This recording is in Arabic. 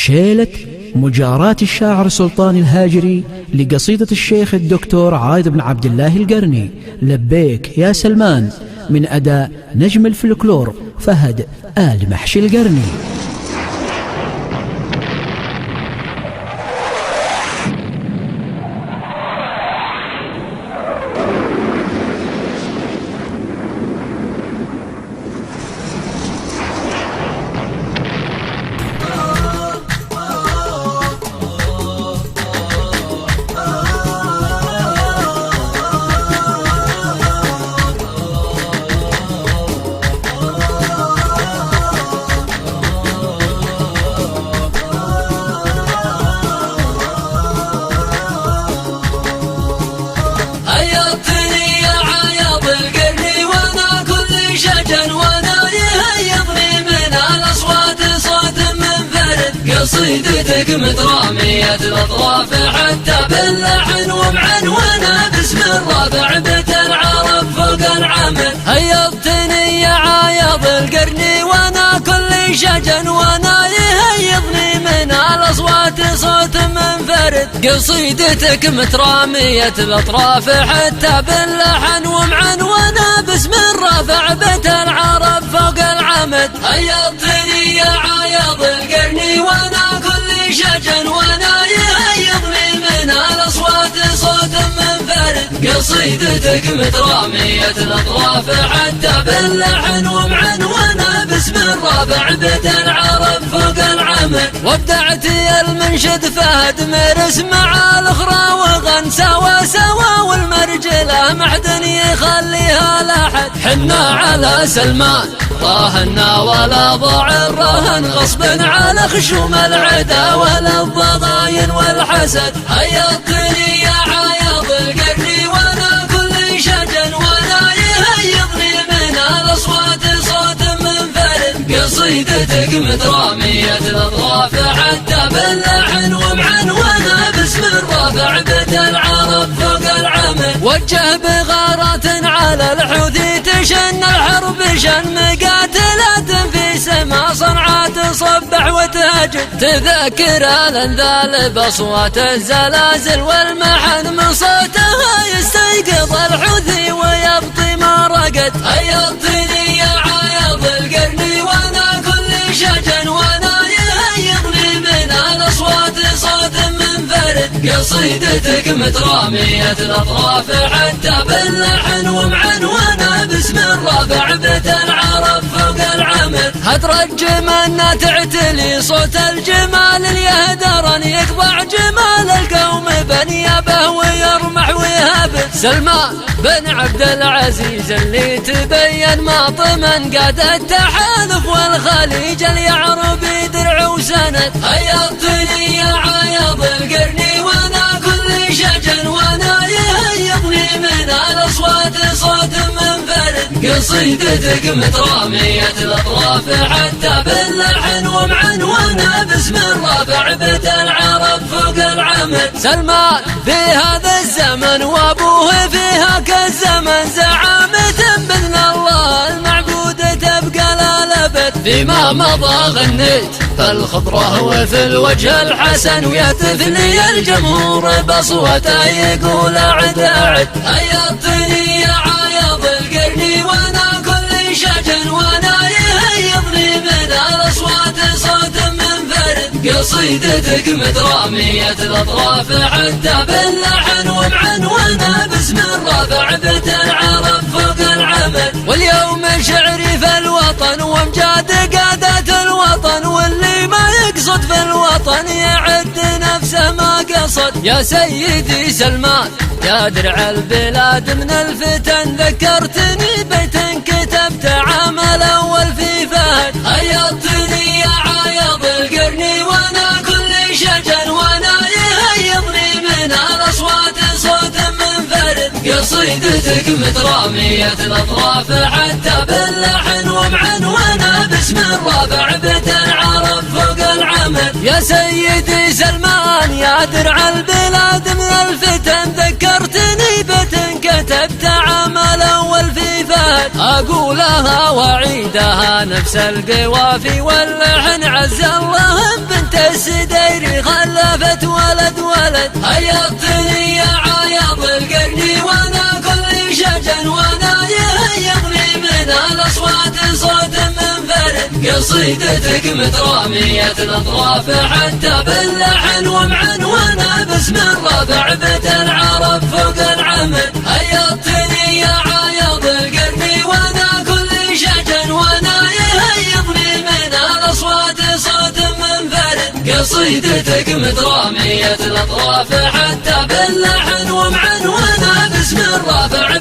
شيلة مجاراة الشاعر سلطان الهاجري لقصيدة الشيخ الدكتور عايض بن عبد الله القرني لبيك يا سلمان، من أداء نجم الفلكلور فهد آل محشي القرني. قصيدتك مترامية الأطراف حتى باللحن ومعنونة باسم الرابع بيت العرب فوق العمد. هيضتني يا عايض القرني وانا كل شجن وانا يهيضني من الأصوات صوت منفرد. قصيدتك مترامية الأطراف حتى باللحن ومعنونة باسم الرابع بيت العرب فوق العمد. هيضتني يا عايض القرني وانا كل شجن وانا يهيضني من الأصوات صوت منفرد. قصيدتك مترامية الأطراف حتى باللحن ومعنونة باسم الرابع بيت العرب فوق العمد. وابدعت يا المنشد فهد مرس مع الأخرى وغن سوا سوا والمرجلة معدن يخليها لحد. حنا على سلمان راهنا ولا ضاع الرهن غصب على خشوم العدا ولا الضغاين والحسد. هيضتني يا عايض القرني وانا كل شجن وانا يهيضني من الأصوات صوت منفرد. قصيدتك مترامية الأطراف حتى باللحن ومعنونة باسم الرابع بيت العرب فوق العمد. وجه بغارات على الحوثي تشن الحرب شن مقاتلات في سما صنعاء تصبح وتهجد. تذكر الانذال باصوات الزلازل والمحن من صوتها يستيقظ الحوثي ويبطي ما رقد. هيضتني يا عايض القرني وانا كل شجن وانا يهيضني من الأصوات صوت منفرد. قصيدتك مترامية الأطراف حتى باللحن ومعنونة باسم الرابع بيت العرب فوق العمد. هترج منا تعتلي صوت الجمال اليهدر ان يقطع جمال القوم بنيابه ويرمح ويهبد. سلمان بن عبد العزيز اللي تبين ماطما قاد التحالف والخليج اليعربي درع وسند. هيضتني يا عايض القرني وانا كل شجن وانا يهيضني من الأصوات صوت منفرد. قصيدتك مترامية الأطراف حتى باللحن ومعنونة باسم الرابع بيت العرب فوق العمد. سلمان في هذا الزمن وابوه في هاك الزمن زعامة بإذن الله المعبودة تبقى للأبد. فيما مضى غنيت في الخضرة وفي الوجه الحسن ويهتف لي الجمهور بأصوته يقول أعد أعد. هيضتني يا عايض القرني وانا كل شجن وانا يهيضني من الأصوات صوت منفرد. قصيدتك مترامية الأطراف حتى باللحن ومعنونة باسم الرابع بيت العرب فوق العمد. واليوم شعري في الوطن وامجاد قادة الوطن واللي ما يقصد في الوطن يعد نفسه ما قصد. يا سيدي سلمان يا درع البلاد من الفتن ذكرتني بيت كتبت عام الأول في فهد. هيضتني يا عايض القرني وانا كل شجن وانا يهيضني من الأصوات صوت منفرد. قصيدتك مترامية الأطراف حتى باللحن ومعنونة باسم الرابع بيت العرب فوق العمد. يا سيدي سلمان يا درع البلاد من الفتن ذكرتني بيت كتبت عام الأول في فهد. أقولها وأعيدها نفس القوافي واللحن عز الله بنت السديري خلفت ولد ولد. هيضتني يا عياض القرني وانا كل شجن وانا يهيضني من الاصوات صوت منفرد. قصيدتك مترامية الاطراف حتى باللحن ومعنونة باسم الربع بتنعرف فوق العمد. هيضتني يا عياض القرني وانا كل شجن وانا يهيضني من الاصوات صوت منفرد. قصيدتك مترامية الاطراف حتى باللحن ومعنونة باسم الربع